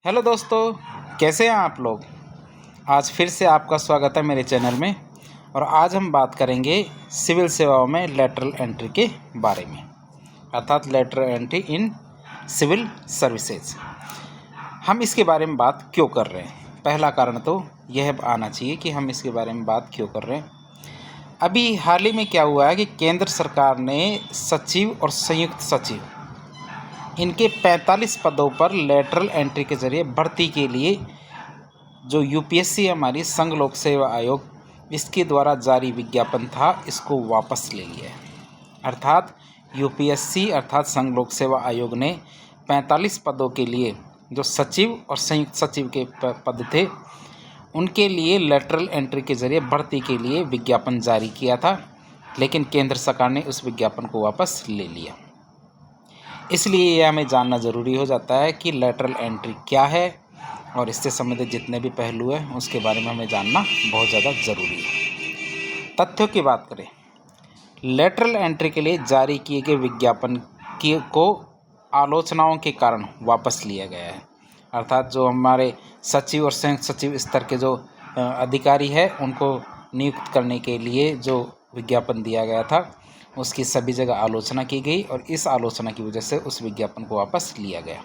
Hello दोस्तों, कैसे हैं आप लोग। आज फिर से आपका स्वागत है मेरे चैनल में। और आज हम बात करेंगे सिविल सेवाओं में लेटरल एंट्री के बारे में, अर्थात lateral entry in civil services. हम इसके बारे में बात क्यों कर रहे हैं, पहला कारण तो यह आना चाहिए कि हम इसके बारे में बात क्यों कर रहे हैं। अभी हाल ही में क्या हुआ है कि केंद्र सरकार ने सचिव और संयुक्त सचिव इनके 45 पदों पर लेटरल एंट्री के जरिए भर्ती के लिए जो यूपीएससी हमारी संघ लोक सेवा आयोग इसके द्वारा जारी विज्ञापन था, इसको वापस ले लिया है। अर्थात यूपीएससी अर्थात संघ लोक सेवा आयोग ने 45 पदों के लिए जो सचिव और संयुक्त सचिव के पद थे उनके लिए लेटरल एंट्री के जरिए भर्ती के लिए विज्ञापन जारी किया था, लेकिन केंद्र सरकार ने उस विज्ञापन को वापस ले लिया। इसलिए यह हमें जानना ज़रूरी हो जाता है कि लेटरल एंट्री क्या है और इससे संबंधित जितने भी पहलू हैं उसके बारे में हमें जानना बहुत ज़्यादा ज़रूरी है। तथ्यों की बात करें, लेटरल एंट्री के लिए जारी किए गए विज्ञापन को आलोचनाओं के कारण वापस लिया गया है। अर्थात जो हमारे सचिव और संयुक्त सचिव स्तर के जो अधिकारी हैं उनको नियुक्त करने के लिए जो विज्ञापन दिया गया था उसकी सभी जगह आलोचना की गई और इस आलोचना की वजह से उस विज्ञापन को वापस लिया गया।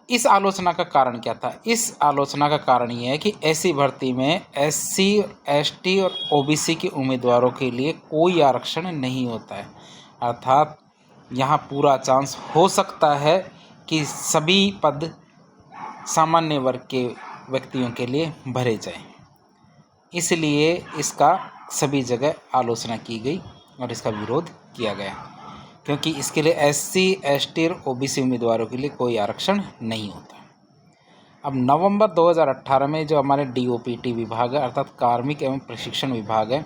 इस आलोचना का कारण क्या था? इस आलोचना का कारण ये है कि ऐसी भर्ती में एससी, एसटी और ओबीसी के उम्मीदवारों के लिए कोई आरक्षण नहीं होता है। अर्थात यहाँ पूरा चांस हो सकता है कि सभी पद सामान्य वर्ग के व्यक्तियों के लिए भरे जाएं। इसलिए इसका सभी जगह आलोचना की गई और इसका विरोध किया गया, क्योंकि इसके लिए एससी, एसटी और ओबीसी उम्मीदवारों के लिए कोई आरक्षण नहीं होता। अब नवंबर 2018 में जो हमारे डीओपीटी विभाग है अर्थात कार्मिक एवं प्रशिक्षण विभाग है,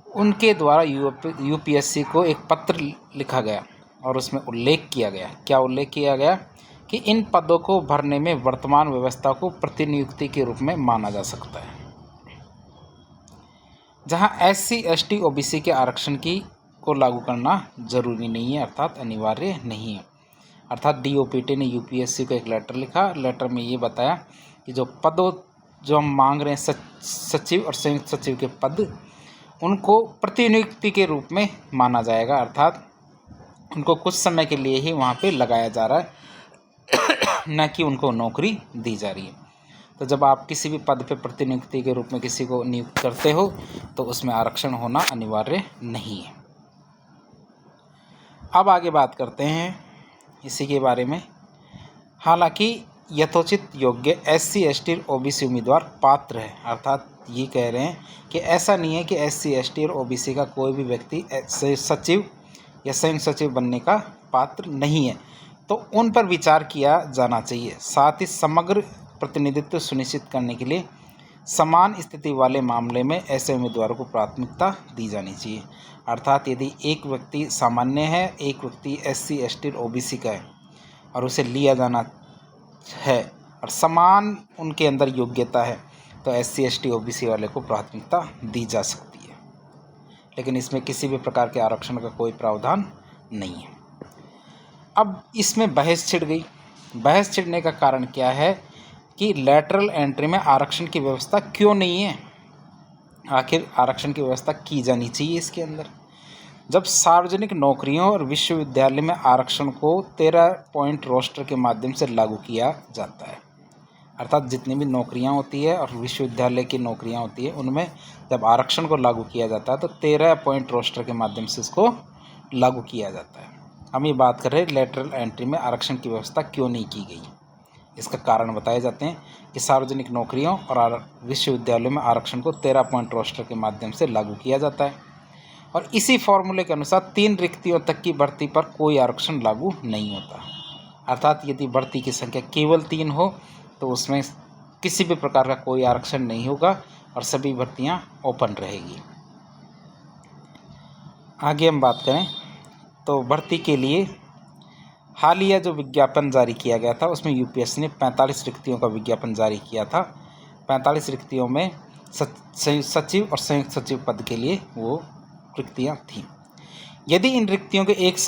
उनके द्वारा यूपीएससी को एक पत्र लिखा गया और उसमें उल्लेख किया गया। क्या उल्लेख किया गया? कि इन पदों को भरने में वर्तमान व्यवस्था को प्रतिनियुक्ति के रूप में माना जा सकता है, जहां एससी, एसटी, ओबीसी के आरक्षण को लागू करना जरूरी नहीं है, अर्थात अनिवार्य नहीं है। अर्थात डीओपीटी ने यूपीएससी को एक लेटर लिखा। लेटर में ये बताया कि जो पदों जो हम मांग रहे हैं सचिव और संयुक्त सचिव के पद, उनको प्रतिनियुक्ति के रूप में माना जाएगा, अर्थात उनको कुछ समय के लिए ही वहाँ पे लगाया जा रहा है, न कि उनको नौकरी दी जा रही है। तो जब आप किसी भी पद पे प्रतिनियुक्ति के रूप में किसी को नियुक्त करते हो तो उसमें आरक्षण होना अनिवार्य नहीं है। अब आगे बात करते हैं इसी के बारे में। हालांकि यथोचित योग्य एससी, एसटी और ओबीसी उम्मीदवार पात्र है, अर्थात ये कह रहे हैं कि ऐसा नहीं है कि एससी, एसटी और ओबीसी का कोई भी व्यक्ति सचिव या संयुक्त सचिव बनने का पात्र नहीं है, तो उन पर विचार किया जाना चाहिए। साथ ही समग्र प्रतिनिधित्व सुनिश्चित करने के लिए समान स्थिति वाले मामले में ऐसे उम्मीदवारों को प्राथमिकता दी जानी चाहिए। अर्थात यदि एक व्यक्ति सामान्य है, एक व्यक्ति एससी, एसटी और ओबीसी का है और उसे लिया जाना है और समान उनके अंदर योग्यता है, तो एससी, एसटी, ओबीसी वाले को प्राथमिकता दी जा सकती है, लेकिन इसमें किसी भी प्रकार के आरक्षण का कोई प्रावधान नहीं है। अब इसमें बहस छिड़ गई। बहस छिड़ने का कारण क्या है कि लेटरल एंट्री में आरक्षण की व्यवस्था क्यों नहीं है? आखिर आरक्षण की व्यवस्था की जानी चाहिए इसके अंदर। जब सार्वजनिक नौकरियों और विश्वविद्यालय में आरक्षण को 13 पॉइंट रोस्टर के माध्यम से लागू किया जाता है, अर्थात जितनी भी नौकरियां होती है और विश्वविद्यालय की नौकरियां होती है उनमें जब आरक्षण को लागू किया जाता है तो 13 पॉइंट रोस्टर के माध्यम से इसको लागू किया जाता है। हम ये बात कर रहे हैं लेटरल एंट्री में आरक्षण की व्यवस्था क्यों नहीं की गई। इसका कारण बताए जाते हैं कि सार्वजनिक नौकरियों और विश्वविद्यालयों में आरक्षण को 13 पॉइंट रोस्टर के माध्यम से लागू किया जाता है और इसी फॉर्मूले के अनुसार 3 रिक्तियों तक की भर्ती पर कोई आरक्षण लागू नहीं होता। अर्थात यदि भर्ती की संख्या केवल 3 हो तो उसमें किसी भी प्रकार का कोई आरक्षण नहीं होगा और सभी भर्तियां ओपन रहेगी। आगे हम बात करें तो भर्ती के लिए हालिया जो विज्ञापन जारी किया गया था उसमें यूपीएससी ने 45 रिक्तियों का विज्ञापन जारी किया था। 45 रिक्तियों में सचिव और संयुक्त सचिव पद के लिए वो रिक्तियां थीं। यदि इन रिक्तियों के एक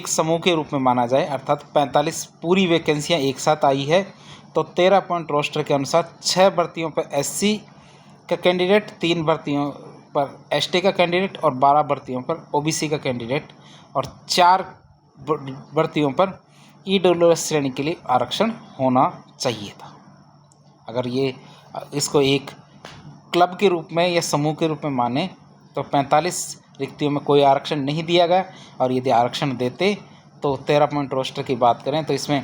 समूह के रूप में माना जाए, अर्थात 45 पूरी वैकेंसियां एक साथ आई है, तो 13 पॉइंट रोस्टर के अनुसार 6 भर्तियों पर एससी का कैंडिडेट, 3 भर्तियों पर एसटी का कैंडिडेट और 12 भर्तियों पर ओबीसी का कैंडिडेट और 4 भर्तियों पर ईडब्ल्यूएस श्रेणी के लिए आरक्षण होना चाहिए था। अगर ये इसको एक क्लब के रूप में या समूह के रूप में माने तो 45 रिक्तियों में कोई आरक्षण नहीं दिया गया, और यदि आरक्षण देते तो 13 पॉइंट रोस्टर की बात करें तो इसमें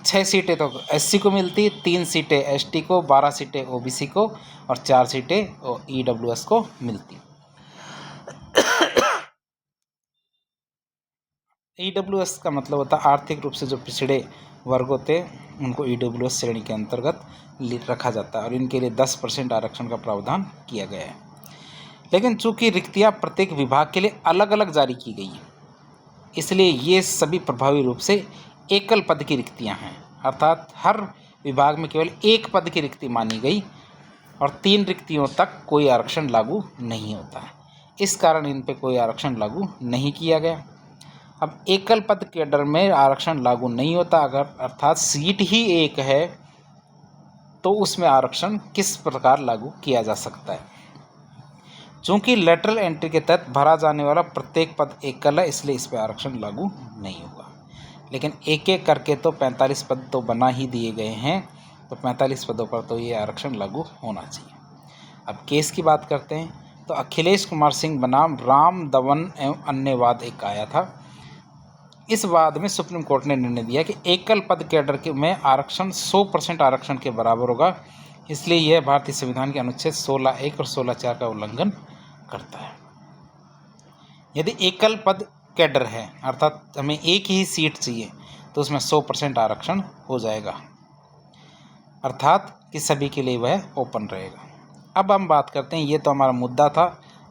6 सीटें तो एससी को मिलती, 3 सीटें एसटी को, 12 सीटें ओबीसी को और 4 सीटें ईडब्ल्यूएस को मिलती। ईडब्ल्यूएस का मतलब होता है आर्थिक रूप से जो पिछड़े वर्ग होते हैं उनको ईडब्ल्यूएस श्रेणी के अंतर्गत रखा जाता है, और इनके लिए 10% आरक्षण का प्रावधान किया गया है। लेकिन चूंकि रिक्तियां प्रत्येक विभाग के लिए अलग अलग जारी की गई है, इसलिए ये सभी प्रभावी रूप से एकल पद की रिक्तियां हैं, अर्थात हर विभाग में केवल एक पद की रिक्ति मानी गई और 3 रिक्तियों तक कोई आरक्षण लागू नहीं होता है। इस कारण इन पर कोई आरक्षण लागू नहीं किया गया। अब एकल पद कैडर में आरक्षण लागू नहीं होता, अगर अर्थात सीट ही एक है तो उसमें आरक्षण किस प्रकार लागू किया जा सकता है। चूंकि लेटरल एंट्री के तहत भरा जाने वाला प्रत्येक पद एकल है, इसलिए इस पर आरक्षण लागू नहीं होगा। लेकिन एक एक करके तो 45 पद तो बना ही दिए गए हैं, तो 45 पदों पर तो ये आरक्षण लागू होना चाहिए। अब केस की बात करते हैं तो अखिलेश कुमार सिंह बनाम राम दवन एवं अन्य वाद एक आया था। इस वाद में सुप्रीम कोर्ट ने निर्णय दिया कि एकल पद कैडर के में आरक्षण 100% आरक्षण के बराबर होगा, इसलिए यह भारतीय संविधान के अनुच्छेद 16(1) और 16(4) का उल्लंघन करता है। यदि एकल पद कैडर है, अर्थात हमें एक ही सीट चाहिए, तो उसमें 100% आरक्षण हो जाएगा, अर्थात कि सभी के लिए वह ओपन रहेगा। अब हम बात करते हैं, ये तो हमारा मुद्दा था,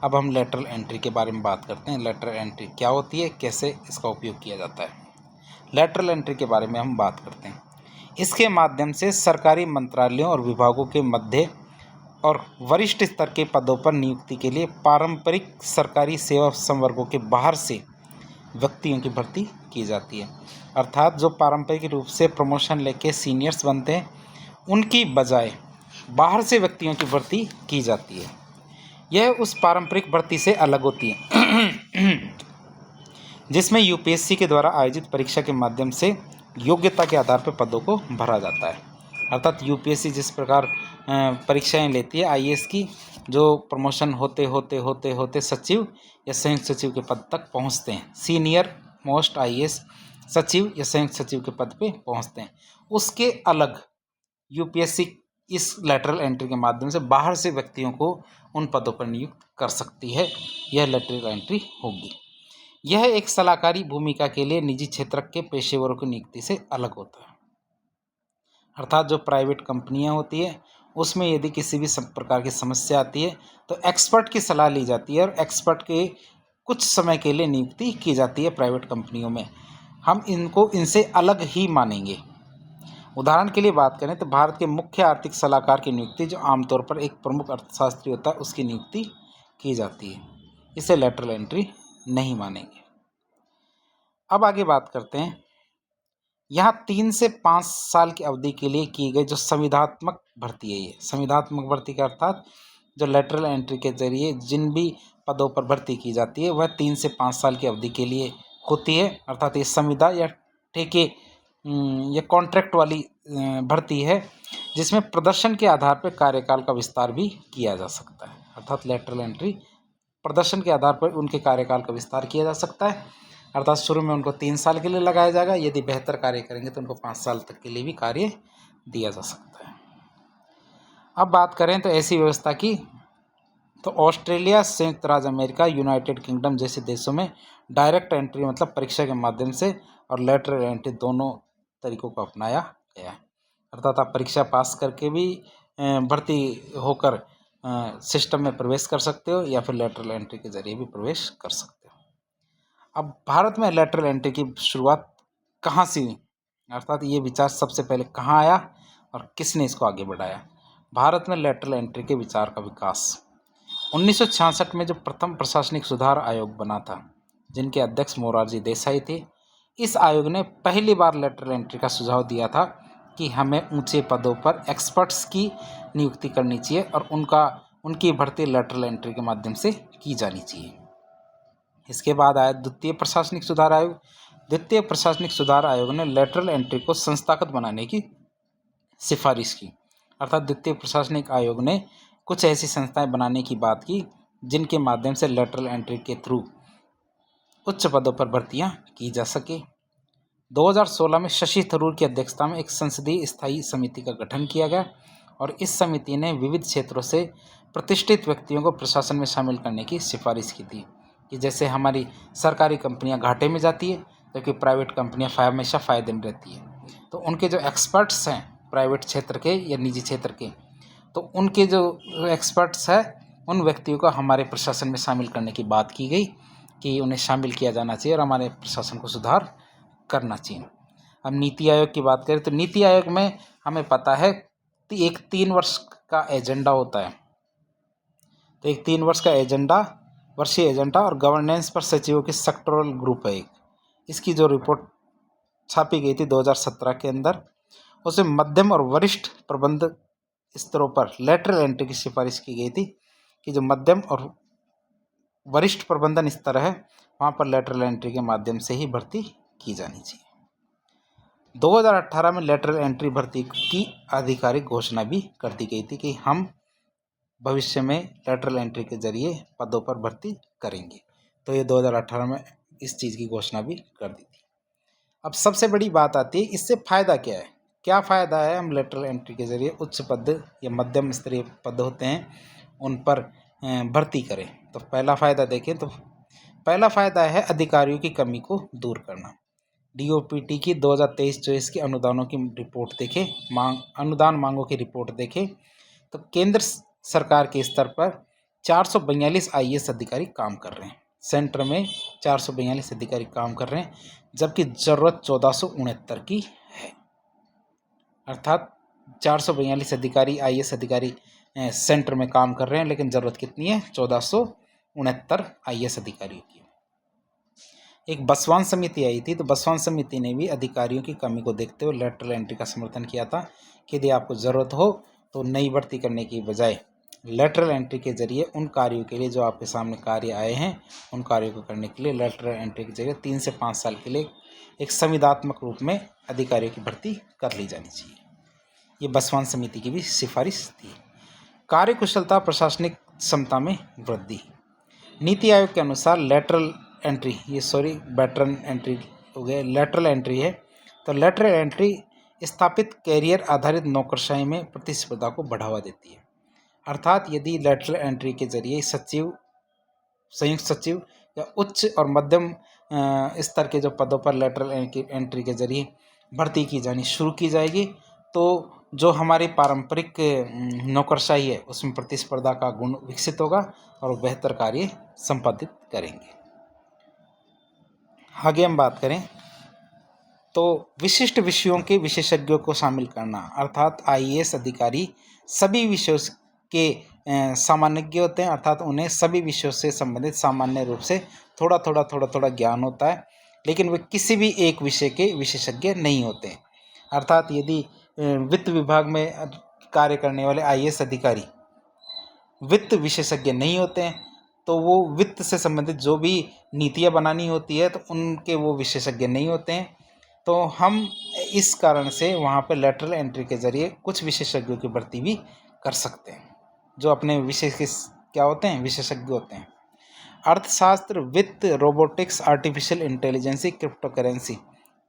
अब हम लेटरल एंट्री के बारे में बात करते हैं। लेटरल एंट्री क्या होती है, कैसे इसका उपयोग किया जाता है। लेटरल एंट्री के बारे में हम बात करते हैं। इसके माध्यम से सरकारी मंत्रालयों और विभागों के मध्य और वरिष्ठ स्तर के पदों पर नियुक्ति के लिए पारंपरिक सरकारी सेवा संवर्गों के बाहर से व्यक्तियों की भर्ती की जाती है, अर्थात जो पारंपरिक रूप से प्रमोशन लेके सीनियर्स बनते हैं उनकी बजाय बाहर से व्यक्तियों की भर्ती की जाती है। यह उस पारंपरिक भर्ती से अलग होती है जिसमें यूपीएससी के द्वारा आयोजित परीक्षा के माध्यम से योग्यता के आधार पर पदों को भरा जाता है। अर्थात यूपीएससी जिस प्रकार परीक्षाएं लेती है आईएएस की, जो प्रमोशन होते होते होते होते सचिव या संयुक्त सचिव के पद तक पहुंचते हैं, सीनियर मोस्ट आईएएस सचिव या संयुक्त सचिव के पद पे पहुंचते हैं, उसके अलग यूपीएससी इस लेटरल एंट्री के माध्यम से बाहर से व्यक्तियों को उन पदों पर नियुक्त कर सकती है। यह लेटरल एंट्री होगी। यह एक सलाहकारी भूमिका के लिए निजी क्षेत्र के पेशेवरों की नियुक्ति से अलग होता है, अर्थात जो प्राइवेट कंपनियां होती है उसमें यदि किसी भी प्रकार की समस्या आती है तो एक्सपर्ट की सलाह ली जाती है और एक्सपर्ट के कुछ समय के लिए नियुक्ति की जाती है प्राइवेट कंपनियों में। हम इनको इनसे अलग ही मानेंगे। उदाहरण के लिए बात करें तो भारत के मुख्य आर्थिक सलाहकार की नियुक्ति, जो आमतौर पर एक प्रमुख अर्थशास्त्री होता है, उसकी नियुक्ति की जाती है। इसे लेटरल एंट्री नहीं मानेंगे। अब आगे बात करते हैं, यहाँ 3 से 5 साल की अवधि के लिए की गई जो संविदात्मक भर्ती है, ये संविदात्मक भर्ती का अर्थात जो लेटरल एंट्री के जरिए जिन भी पदों पर भर्ती की जाती है वह 3 से 5 साल की अवधि के लिए होती है, अर्थात ये संविदा या ठेके या कॉन्ट्रैक्ट वाली भर्ती है, जिसमें प्रदर्शन के आधार पर कार्यकाल का विस्तार भी किया जा सकता है। अर्थात लेटरल एंट्री प्रदर्शन के आधार पर उनके कार्यकाल का विस्तार किया जा सकता है, अर्थात शुरू में उनको 3 साल के लिए लगाया जाएगा, यदि बेहतर कार्य करेंगे तो उनको 5 साल तक के लिए भी कार्य दिया जा सकता है। अब बात करें तो ऐसी व्यवस्था की, तो ऑस्ट्रेलिया, संयुक्त राज्य अमेरिका, यूनाइटेड किंगडम जैसे देशों में डायरेक्ट एंट्री मतलब परीक्षा के माध्यम से और लेटरल एंट्री दोनों तरीकों को अपनाया गया है, अर्थात आप परीक्षा पास करके भी भर्ती होकर सिस्टम में प्रवेश कर सकते हो या फिर लेटरल एंट्री के जरिए भी प्रवेश कर सकते हो। अब भारत में लेटरल एंट्री की शुरुआत कहाँ से हुई, अर्थात ये विचार सबसे पहले कहाँ आया और किसने इसको आगे बढ़ाया। भारत में लेटरल एंट्री के विचार का विकास 1966 में जो प्रथम प्रशासनिक सुधार आयोग बना था, जिनके अध्यक्ष मोरारजी देसाई थे। इस आयोग ने पहली बार लेटरल एंट्री का सुझाव दिया था कि हमें ऊंचे पदों पर एक्सपर्ट्स की नियुक्ति करनी चाहिए और उनकी भर्ती लेटरल एंट्री के माध्यम से की जानी चाहिए। इसके बाद आया द्वितीय प्रशासनिक सुधार आयोग। द्वितीय प्रशासनिक सुधार आयोग ने लेटरल एंट्री को संस्थागत बनाने की सिफारिश की। अर्थात द्वितीय प्रशासनिक आयोग ने कुछ ऐसी संस्थाएं बनाने की बात की जिनके माध्यम से लेटरल एंट्री के थ्रू उच्च पदों पर भर्तियां की जा सके। 2016 में शशि थरूर की अध्यक्षता में एक संसदीय स्थायी समिति का गठन किया गया और इस समिति ने विविध क्षेत्रों से प्रतिष्ठित व्यक्तियों को प्रशासन में शामिल करने की सिफारिश की थी कि जैसे हमारी सरकारी कंपनियां घाटे में जाती है जबकि प्राइवेट कंपनियां हमेशा फ़ायदे में रहती है, तो उनके जो एक्सपर्ट्स हैं प्राइवेट क्षेत्र के या निजी क्षेत्र के, तो उनके जो एक्सपर्ट्स हैं उन व्यक्तियों को हमारे प्रशासन में शामिल करने की बात की गई कि उन्हें शामिल किया जाना चाहिए और हमारे प्रशासन को सुधार करना चाहिए। अब नीति आयोग की बात करें तो नीति आयोग में हमें पता है कि एक 3 वर्ष का एजेंडा होता है, तो एक 3 वर्ष का वर्षीय एजेंडा और गवर्नेंस पर सचिवों की सेक्टोरल ग्रुप है एक। इसकी जो रिपोर्ट छापी गई थी 2017 के अंदर, उसमें मध्यम और वरिष्ठ प्रबंध स्तरों पर लेटरल एंट्री की सिफारिश की गई थी कि जो मध्यम और वरिष्ठ प्रबंधन स्तर है वहाँ पर लेटरल एंट्री के माध्यम से ही भर्ती की जानी चाहिए। 2018 में लेटरल एंट्री भर्ती की आधिकारिक घोषणा भी कर दी गई थी कि हम भविष्य में लेटरल एंट्री के जरिए पदों पर भर्ती करेंगे, तो ये 2018 में इस चीज़ की घोषणा भी कर दी थी। अब सबसे बड़ी बात आती है इससे फ़ायदा क्या है, क्या फ़ायदा है हम लेटरल एंट्री के जरिए उच्च पद या मध्यम स्तरीय पद होते हैं उन पर भर्ती करें। तो पहला फ़ायदा देखें तो पहला फ़ायदा है अधिकारियों की कमी को दूर करना। DOPT की 2023-24 की अनुदानों की रिपोर्ट देखें, अनुदान मांगों की रिपोर्ट देखें तो केंद्र सरकार के स्तर पर 442 IAS अधिकारी काम कर रहे हैं, सेंटर में 442 अधिकारी काम कर रहे हैं जबकि ज़रूरत 1469 की है। अर्थात 442 अधिकारी IAS अधिकारी सेंटर में काम कर रहे हैं लेकिन ज़रूरत कितनी है, 1469 IAS अधिकारियों की। एक बसवान समिति आई थी, तो बसवान समिति ने भी अधिकारियों की कमी को देखते हुए लेटरल एंट्री का समर्थन किया था कि यदि आपको ज़रूरत हो तो नई भर्ती करने की बजाय लेटरल एंट्री के जरिए उन कार्यों के लिए जो आपके सामने कार्य आए हैं उन कार्यों को करने के लिए लेटरल एंट्री के जरिए 3 से 5 साल के लिए एक संविदात्मक रूप में अधिकारियों की भर्ती कर ली जानी चाहिए। ये बसवान समिति की भी सिफारिश थी। कार्यकुशलता प्रशासनिक क्षमता में वृद्धि। नीति आयोग के अनुसार लेटरल एंट्री वेटरन एंट्री हो गया, लेटरल एंट्री है, तो लेटरल एंट्री स्थापित कैरियर आधारित नौकरशाही में प्रतिस्पर्धा को बढ़ावा देती है। अर्थात यदि लेटरल एंट्री के जरिए सचिव, संयुक्त सचिव या उच्च और मध्यम स्तर के जो पदों पर लेटरल एंट्री के जरिए भर्ती की जानी शुरू की जाएगी तो जो हमारी पारंपरिक नौकरशाही है उसमें प्रतिस्पर्धा का गुण विकसित होगा और बेहतर कार्य संपादित करेंगे। आगे हम बात करें तो विशिष्ट विषयों के विशेषज्ञों को शामिल करना, अर्थात IAS अधिकारी सभी विषयों के सामान्यज्ञ होते हैं, अर्थात उन्हें सभी विषयों से संबंधित सामान्य रूप से थोड़ा ज्ञान होता है लेकिन वे किसी भी एक विषय के विशेषज्ञ नहीं होते हैं। अर्थात यदि वित्त विभाग में कार्य करने वाले IAS अधिकारी वित्त विशेषज्ञ नहीं होते हैं तो वो वित्त से संबंधित जो भी नीतियाँ बनानी होती है तो उनके वो विशेषज्ञ नहीं होते हैं। तो हम इस कारण से वहाँ पर लेटरल एंट्री के जरिए कुछ विशेषज्ञों की भर्ती भी कर सकते हैं जो अपने विषय के क्या होते हैं, विशेषज्ञ होते हैं। अर्थशास्त्र, वित्त, robotics, artificial intelligence, crypto currency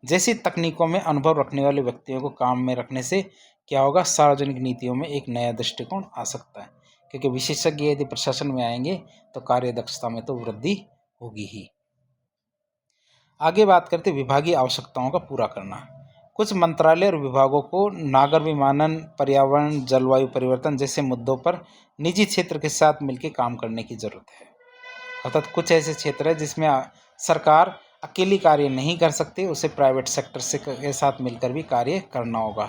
जैसी तकनीकों में अनुभव रखने वाले व्यक्तियों को काम में रखने से क्या होगा, सार्वजनिक नीतियों में एक नया दृष्टिकोण आ सकता है क्योंकि विशेषज्ञ यदि प्रशासन में आएंगे तो कार्य दक्षता में तो वृद्धि होगी ही। आगे बात करते विभागीय आवश्यकताओं का पूरा करना। कुछ मंत्रालय और विभागों को नागर विमानन, पर्यावरण, जलवायु परिवर्तन जैसे मुद्दों पर निजी क्षेत्र के साथ मिलकर काम करने की जरूरत है। अर्थात कुछ ऐसे क्षेत्र है जिसमें सरकार अकेली कार्य नहीं कर सकती, उसे प्राइवेट सेक्टर से के साथ मिलकर भी कार्य करना होगा।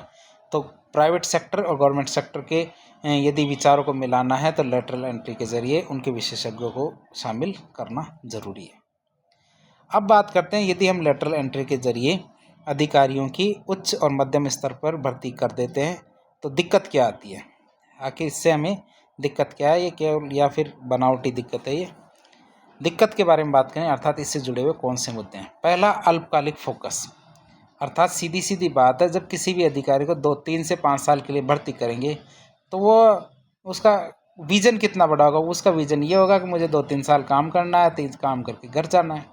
तो प्राइवेट सेक्टर और गवर्नमेंट सेक्टर के यदि विचारों को मिलाना है तो लेटरल एंट्री के जरिए उनके विशेषज्ञों को शामिल करना जरूरी है। अब बात करते हैं यदि हम लेटरल एंट्री के जरिए अधिकारियों की उच्च और मध्यम स्तर पर भर्ती कर देते हैं तो दिक्कत क्या आती है, आखिर इससे हमें दिक्कत क्या है, ये केवल या फिर बनावटी दिक्कत है। ये दिक्कत के बारे में बात करें अर्थात इससे जुड़े हुए कौन से मुद्दे हैं। पहला, अल्पकालिक फोकस, अर्थात सीधी सीधी बात है, जब किसी भी अधिकारी को 3 से 5 साल के लिए भर्ती करेंगे तो वो उसका विजन कितना बड़ा होगा। उसका विजन ये होगा कि मुझे 2-3 साल काम करना है, 3 काम करके घर जाना है।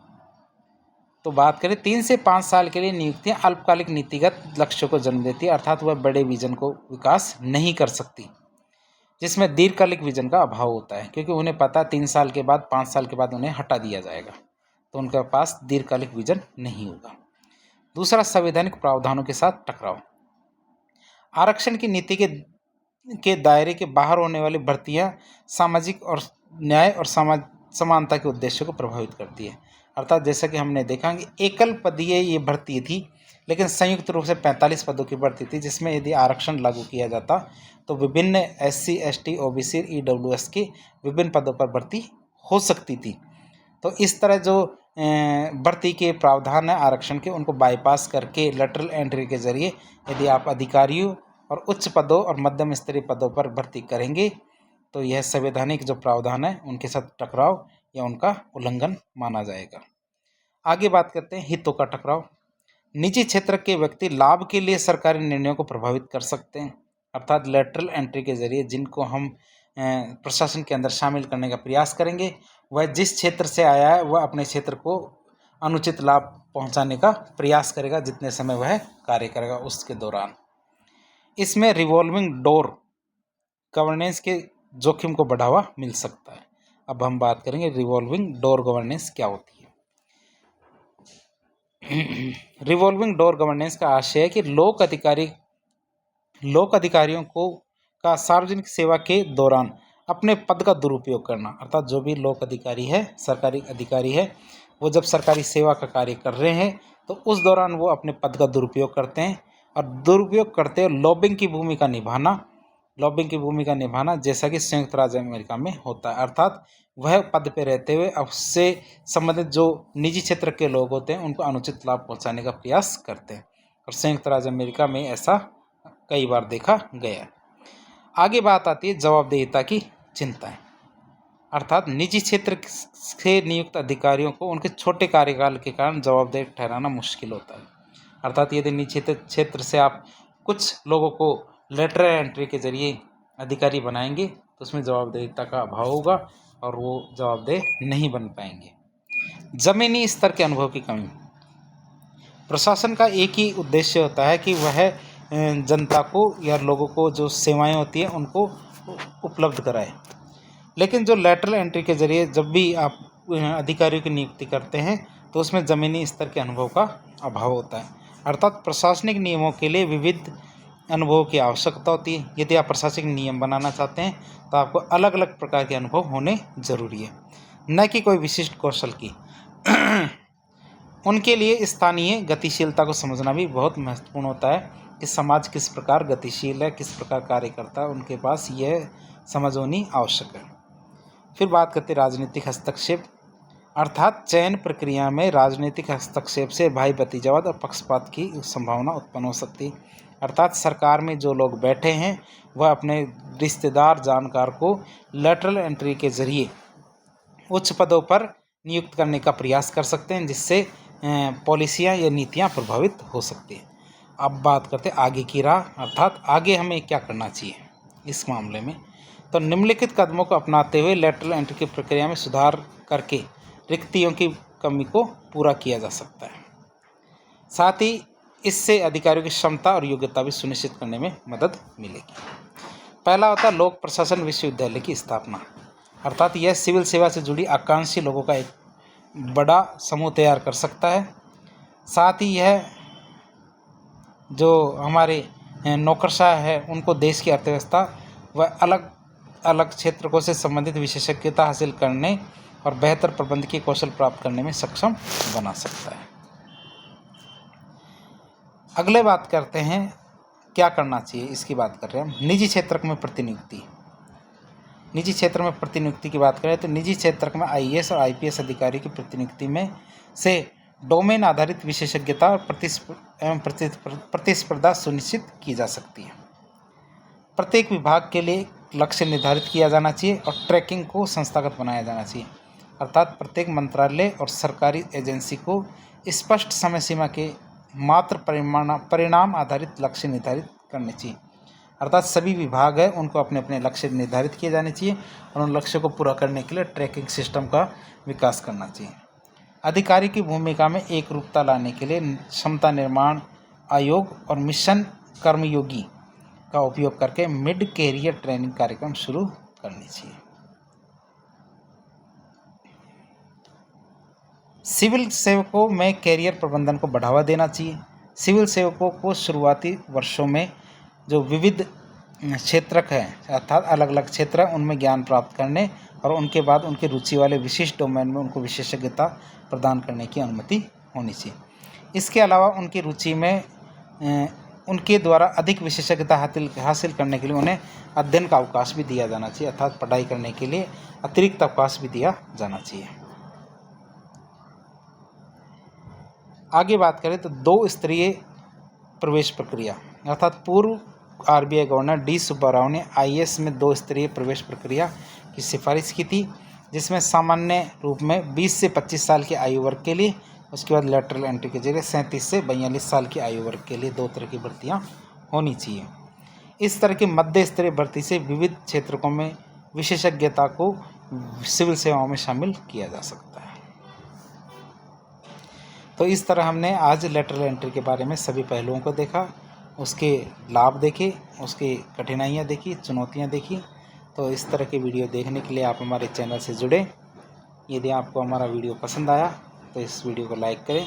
तो बात करें 3 से 5 साल के लिए नियुक्तियां अल्पकालिक नीतिगत लक्ष्यों को जन्म देती है, अर्थात वह बड़े विजन को विकास नहीं कर सकती, जिसमें दीर्घकालिक विजन का अभाव होता है, क्योंकि उन्हें पता 3 साल के बाद 5 साल के बाद उन्हें हटा दिया जाएगा, तो उनके पास दीर्घकालिक विजन नहीं होगा। दूसरा, संवैधानिक प्रावधानों के साथ टकराव, आरक्षण की नीति के दायरे के बाहर होने वाली भर्तियां सामाजिक और न्याय और समानता के उद्देश्यों को प्रभावित करती है। अर्थात जैसा कि हमने देखा कि एकल पदीय ये भर्ती थी, लेकिन संयुक्त रूप से 45 पदों की भर्ती थी, जिसमें यदि आरक्षण लागू किया जाता तो विभिन्न SC, ST, OBC, EWS के विभिन्न पदों पर भर्ती हो सकती थी। तो इस तरह जो भर्ती के प्रावधान है आरक्षण के, उनको बाईपास करके लेटरल एंट्री के जरिए यदि आप अधिकारियों और उच्च पदों और मध्यम स्तरीय पदों पर भर्ती करेंगे तो यह संवैधानिक जो प्रावधान है उनके साथ टकराव या उनका उल्लंघन माना जाएगा। आगे बात करते हैं हितों का टकराव। निजी क्षेत्र के व्यक्ति लाभ के लिए सरकारी निर्णयों को प्रभावित कर सकते हैं, अर्थात लेटरल एंट्री के जरिए जिनको हम प्रशासन के अंदर शामिल करने का प्रयास करेंगे, वह जिस क्षेत्र से आया है वह अपने क्षेत्र को अनुचित लाभ पहुंचाने का प्रयास करेगा जितने समय वह कार्य करेगा उसके दौरान। इसमें रिवॉल्विंग डोर गवर्नेंस के जोखिम को बढ़ावा मिल सकता है। अब हम बात करेंगे रिवॉल्विंग डोर गवर्नेंस क्या होती है। रिवॉल्विंग डोर गवर्नेंस का आशय है कि लोक अधिकारियों को का सार्वजनिक सेवा के दौरान अपने पद का दुरुपयोग करना, अर्थात जो भी लोक अधिकारी है, सरकारी अधिकारी है, वो जब सरकारी सेवा का कार्य कर रहे हैं तो उस दौरान वो अपने पद का दुरुपयोग करते हैं, और दुरुपयोग करते हुए लॉबिंग की भूमिका निभाना जैसा कि संयुक्त राज्य अमेरिका में होता है, अर्थात वह पद पे रहते हुए उससे संबंधित जो निजी क्षेत्र के लोग होते हैं उनको अनुचित लाभ पहुंचाने का प्रयास करते हैं, और संयुक्त राज्य अमेरिका में ऐसा कई बार देखा गया है। आगे बात आती है जवाबदेहिता की चिंताएं, अर्थात निजी क्षेत्र से नियुक्त अधिकारियों को उनके छोटे कार्यकाल के कारण जवाबदेह ठहराना मुश्किल होता है, अर्थात यदि निजी क्षेत्र से आप कुछ लोगों को लेटरल एंट्री के जरिए अधिकारी बनाएंगे तो उसमें जवाबदेहिता का अभाव होगा और वो जवाबदेह नहीं बन पाएंगे। जमीनी स्तर के अनुभव की कमी, प्रशासन का एक ही उद्देश्य होता है कि वह जनता को या लोगों को जो सेवाएं होती हैं उनको उपलब्ध कराए, लेकिन जो लेटरल एंट्री के जरिए जब भी आप अधिकारियों की नियुक्ति करते हैं तो उसमें ज़मीनी स्तर के अनुभव का अभाव होता है, अर्थात प्रशासनिक नियमों के लिए विविध अनुभव की आवश्यकता होती है। यदि आप प्रशासनिक नियम बनाना चाहते हैं तो आपको अलग अलग प्रकार के अनुभव होने ज़रूरी है, न कि कोई विशिष्ट कौशल की। उनके लिए स्थानीय गतिशीलता को समझना भी बहुत महत्वपूर्ण होता है कि समाज किस प्रकार गतिशील है, किस प्रकार कार्य करता है, उनके पास यह समझ होनी आवश्यक है। फिर बात करते हैं राजनीतिक हस्तक्षेप, अर्थात चयन प्रक्रिया में राजनीतिक हस्तक्षेप से भाई भतीजावाद और पक्षपात की संभावना उत्पन्न हो सकती है, अर्थात सरकार में जो लोग बैठे हैं वह अपने रिश्तेदार जानकार को लेटरल एंट्री के जरिए उच्च पदों पर नियुक्त करने का प्रयास कर सकते हैं, जिससे पॉलिसियां या नीतियां प्रभावित हो सकती हैं। अब बात करते हैं आगे की राह, अर्थात आगे हमें क्या करना चाहिए इस मामले में। तो निम्नलिखित कदमों को अपनाते हुए लेटरल एंट्री की प्रक्रिया में सुधार करके रिक्तियों की कमी को पूरा किया जा सकता है। साथ ही इससे अधिकारियों की क्षमता और योग्यता भी सुनिश्चित करने में मदद मिलेगी। पहला होता है लोक प्रशासन विश्वविद्यालय की स्थापना, अर्थात यह सिविल सेवा से जुड़ी आकांक्षी लोगों का एक बड़ा समूह तैयार कर सकता है। साथ ही यह जो हमारे नौकरशाह है उनको देश की अर्थव्यवस्था व अलग अलग क्षेत्रों से संबंधित विशेषज्ञता हासिल करने और बेहतर प्रबंधकीय कौशल प्राप्त करने में सक्षम बना सकता है। अगले बात करते हैं क्या करना चाहिए, इसकी बात कर रहे हैं हम। निजी क्षेत्र में प्रतिनियुक्ति, निजी क्षेत्र में प्रतिनियुक्ति की बात करें तो निजी क्षेत्र में आईएएस और आईपीएस अधिकारी की प्रतिनियुक्ति में से डोमेन आधारित विशेषज्ञता और प्रतिस्पर्धा सुनिश्चित की जा सकती है। प्रत्येक विभाग के लिए लक्ष्य निर्धारित किया जाना चाहिए और ट्रैकिंग को संस्थागत बनाया जाना चाहिए, अर्थात प्रत्येक मंत्रालय और सरकारी एजेंसी को स्पष्ट समय सीमा के मात्र परिणाम आधारित लक्ष्य निर्धारित करने चाहिए। अर्थात सभी विभाग है उनको अपने अपने लक्ष्य निर्धारित किए जाने चाहिए और उन लक्ष्यों को पूरा करने के लिए ट्रैकिंग सिस्टम का विकास करना चाहिए। अधिकारी की भूमिका में एक रूपता लाने के लिए क्षमता निर्माण आयोग और मिशन कर्मयोगी का उपयोग करके मिड कैरियर ट्रेनिंग कार्यक्रम शुरू करनी चाहिए। सिविल सेवकों में कैरियर प्रबंधन को बढ़ावा देना चाहिए। सिविल सेवकों को शुरुआती वर्षों में जो विविध क्षेत्रक है अर्थात अलग अलग क्षेत्र है उनमें ज्ञान प्राप्त करने और उनके बाद उनकी रुचि वाले विशिष्ट डोमेन में उनको विशेषज्ञता प्रदान करने की अनुमति होनी चाहिए। इसके अलावा उनकी रुचि में उनके द्वारा अधिक विशेषज्ञता हासिल करने के लिए उन्हें अध्ययन का अवकाश भी दिया जाना चाहिए, अर्थात पढ़ाई करने के लिए अतिरिक्त अवकाश भी दिया जाना चाहिए। आगे बात करें तो 2 स्तरीय प्रवेश प्रक्रिया, अर्थात पूर्व आरबीआई गवर्नर डी सुब्बाराव ने आईएएस में 2 स्तरीय प्रवेश प्रक्रिया की सिफारिश की थी, जिसमें सामान्य रूप में 20 से 25 साल की आयु वर्ग के लिए, उसके बाद लेटरल एंट्री के जरिए 37 से 42 साल की आयु वर्ग के लिए 2 तरह की भर्तियां होनी चाहिए। इस तरह की मध्य स्तरीय भर्ती से विविध क्षेत्रों में विशेषज्ञता को सिविल सेवाओं में शामिल किया जा सकता है। तो इस तरह हमने आज लेटरल एंट्री के बारे में सभी पहलुओं को देखा, उसके लाभ देखे, उसकी कठिनाइयाँ देखी, चुनौतियाँ देखी। तो इस तरह के वीडियो देखने के लिए आप हमारे चैनल से जुड़े। यदि आपको हमारा वीडियो पसंद आया तो इस वीडियो को लाइक करें,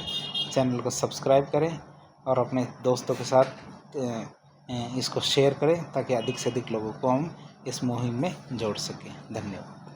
चैनल को सब्सक्राइब करें और अपने दोस्तों के साथ इसको शेयर करें ताकि अधिक से अधिक लोगों को हम इस मुहिम में जोड़ सकें। धन्यवाद।